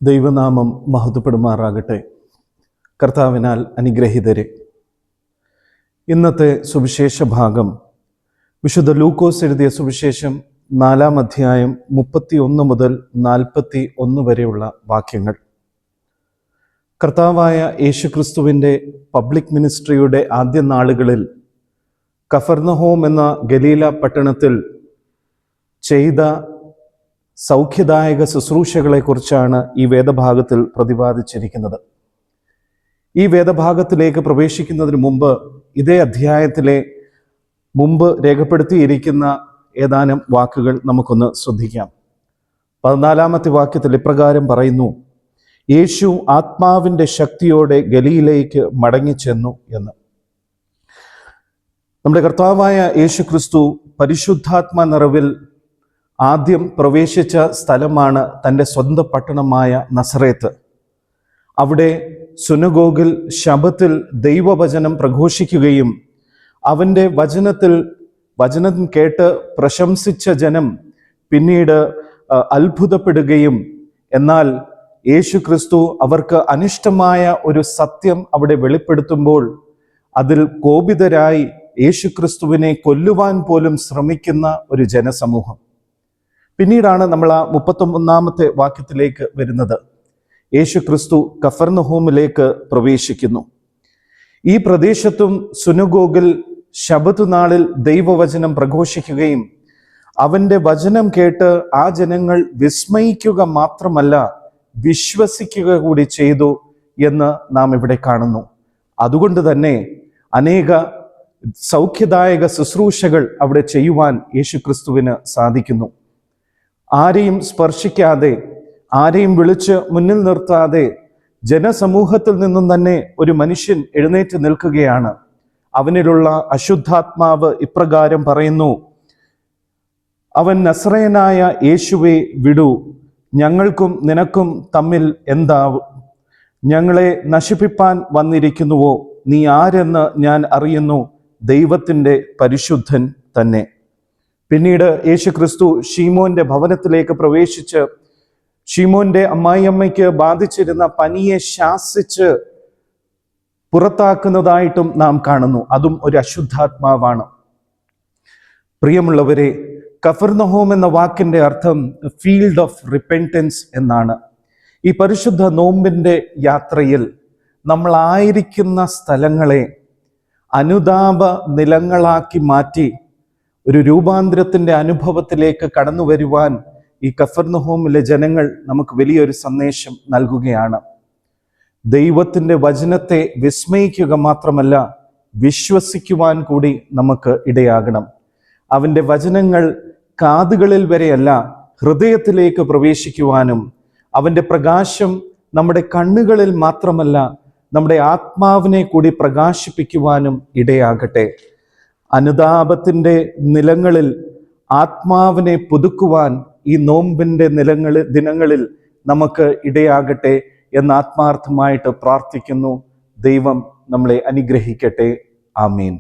ദൈവനാമം മഹത്വപ്പെടുമാറാകട്ടെ. കർത്താവിനാൽ അനുഗ്രഹീതരെ, ഇന്നത്തെ സുവിശേഷ ഭാഗം വിശുദ്ധ ലൂക്കോസ് എഴുതിയ സുവിശേഷം 4-ാം അധ്യായം 31 മുതൽ 41 വരെയുള്ള വാക്യങ്ങൾ. കർത്താവായ യേശുക്രിസ്തുവിൻ്റെ പബ്ലിക് മിനിസ്ട്രിയുടെ ആദ്യ നാളുകളിൽ കഫർന്നഹൂം എന്ന ഗലീല പട്ടണത്തിൽ ചെയ്ത സൗഖ്യദായക ശുശ്രൂഷകളെക്കുറിച്ചാണ് ഈ വേദഭാഗത്തിൽ പ്രതിപാദിച്ചിരിക്കുന്നത്. ഈ വേദഭാഗത്തിലേക്ക് പ്രവേശിക്കുന്നതിന് മുമ്പ് ഇതേ അധ്യായത്തിലെ മുമ്പ് രേഖപ്പെടുത്തിയിരിക്കുന്ന ഏതാനും വാക്കുകൾ നമുക്കൊന്ന് ശ്രദ്ധിക്കാം. 14-ാമത്തെ വാക്യത്തിൽ ഇപ്രകാരം പറയുന്നു: യേശു ആത്മാവിൻ്റെ ശക്തിയോടെ ഗലീലയിലേക്ക് മടങ്ങിച്ചെന്നു എന്ന്. നമ്മുടെ കർത്താവായ യേശു ക്രിസ്തു പരിശുദ്ധാത്മ നിറവിൽ ആദ്യം പ്രവേശിച്ച സ്ഥലമാണ് തൻ്റെ സ്വന്തം പട്ടണമായ നസറേത്ത്. അവിടെ സുനഗോഗിൽ ശബത്തിൽ ദൈവവചനം പ്രഘോഷിക്കുകയും അവൻ്റെ വചനം കേട്ട് പ്രശംസിച്ച ജനം പിന്നീട് അത്ഭുതപ്പെടുകയും, എന്നാൽ യേശു ക്രിസ്തു അവർക്ക് അനിഷ്ടമായ ഒരു സത്യം അവിടെ വെളിപ്പെടുത്തുമ്പോൾ അതിൽ കോപിതരായി യേശു ക്രിസ്തുവിനെ കൊല്ലുവാൻ പോലും ശ്രമിക്കുന്ന ഒരു ജനസമൂഹം. പിന്നീടാണ് നമ്മൾ ആ 31-ാമത്തെ വാക്യത്തിലേക്ക് വരുന്നത്. യേശു ക്രിസ്തു കഫർന്നഹൂമിലേക്ക് പ്രവേശിക്കുന്നു. ഈ പ്രദേശത്തും സുനഗോഗിൽ ശബത്ത് നാളിൽ ദൈവവചനം പ്രഘോഷിക്കുകയും അവൻ്റെ വചനം കേട്ട് ആ ജനങ്ങൾ വിസ്മയിക്കുക മാത്രമല്ല വിശ്വസിക്കുക കൂടി ചെയ്തു എന്ന് നാം ഇവിടെ കാണുന്നു. അതുകൊണ്ട് തന്നെ അനേക സൗഖ്യദായക ശുശ്രൂഷകൾ അവിടെ ചെയ്യുവാൻ യേശു ക്രിസ്തുവിന് സാധിക്കുന്നു. ആരെയും സ്പർശിക്കാതെ, ആരെയും വിളിച്ച് മുന്നിൽ നിർത്താതെ ജനസമൂഹത്തിൽ നിന്നും തന്നെ ഒരു മനുഷ്യൻ എഴുന്നേറ്റ് നിൽക്കുകയാണ്. അവനിലുള്ള അശുദ്ധാത്മാവ് ഇപ്രകാരം പറയുന്നു: അവൻ നസറേയനായ യേശുവെ വിടൂ, ഞങ്ങൾക്കും നിനക്കും തമ്മിൽ എന്താവും? ഞങ്ങളെ നശിപ്പിപ്പാൻ വന്നിരിക്കുന്നുവോ? നീ ആരെന്ന് ഞാൻ അറിയുന്നു, ദൈവത്തിൻ്റെ പരിശുദ്ധൻ തന്നെ. പിന്നീട് യേശു ക്രിസ്തു ശീമോന്റെ ഭവനത്തിലേക്ക് പ്രവേശിച്ച് ശീമോന്റെ അമ്മായിയമ്മയ്ക്ക് ബാധിച്ചിരുന്ന പനിയെ ശാസിച്ച് പുറത്താക്കുന്നതായിട്ടും നാം കാണുന്നു. അതും ഒരു അശുദ്ധാത്മാവാണ്. പ്രിയമുള്ളവരെ, കഫർന്നഹൂം എന്ന വാക്കിന്റെ അർത്ഥം ഫീൽഡ് ഓഫ് റിപ്പൻറ്റൻസ് എന്നാണ്. ഈ പരിശുദ്ധ നോമ്പിന്റെ യാത്രയിൽ നമ്മൾ ആയിരിക്കുന്ന സ്ഥലങ്ങളെ അനുതാപ നിലങ്ങളാക്കി മാറ്റി ഒരു രൂപാന്തരത്തിൻ്റെ അനുഭവത്തിലേക്ക് കടന്നു വരുവാൻ ഈ കഫർന്നഹൂമിലെ ജനങ്ങൾ നമുക്ക് വലിയൊരു സന്ദേശം നൽകുകയാണ്. ദൈവത്തിൻ്റെ വചനത്തെ വിസ്മയിക്കുക മാത്രമല്ല വിശ്വസിക്കുവാൻ കൂടി നമുക്ക് ഇടയാകണം. അവൻ്റെ വചനങ്ങൾ കാതുകളിൽ വരെയല്ല ഹൃദയത്തിലേക്ക് പ്രവേശിക്കുവാനും അവൻ്റെ പ്രകാശം നമ്മുടെ കണ്ണുകളിൽ മാത്രമല്ല നമ്മുടെ ആത്മാവിനെ കൂടി പ്രകാശിപ്പിക്കുവാനും ഇടയാകട്ടെ. അനുതാപത്തിൻ്റെ നിലങ്ങളിൽ ആത്മാവിനെ പുതുക്കുവാൻ ഈ നോമ്പിൻ്റെ ദിനങ്ങളിൽ നമുക്ക് ഇടയാകട്ടെ എന്ന് ആത്മാർത്ഥമായിട്ട് പ്രാർത്ഥിക്കുന്നു. ദൈവം നമ്മളെ അനുഗ്രഹിക്കട്ടെ. ആമീൻ.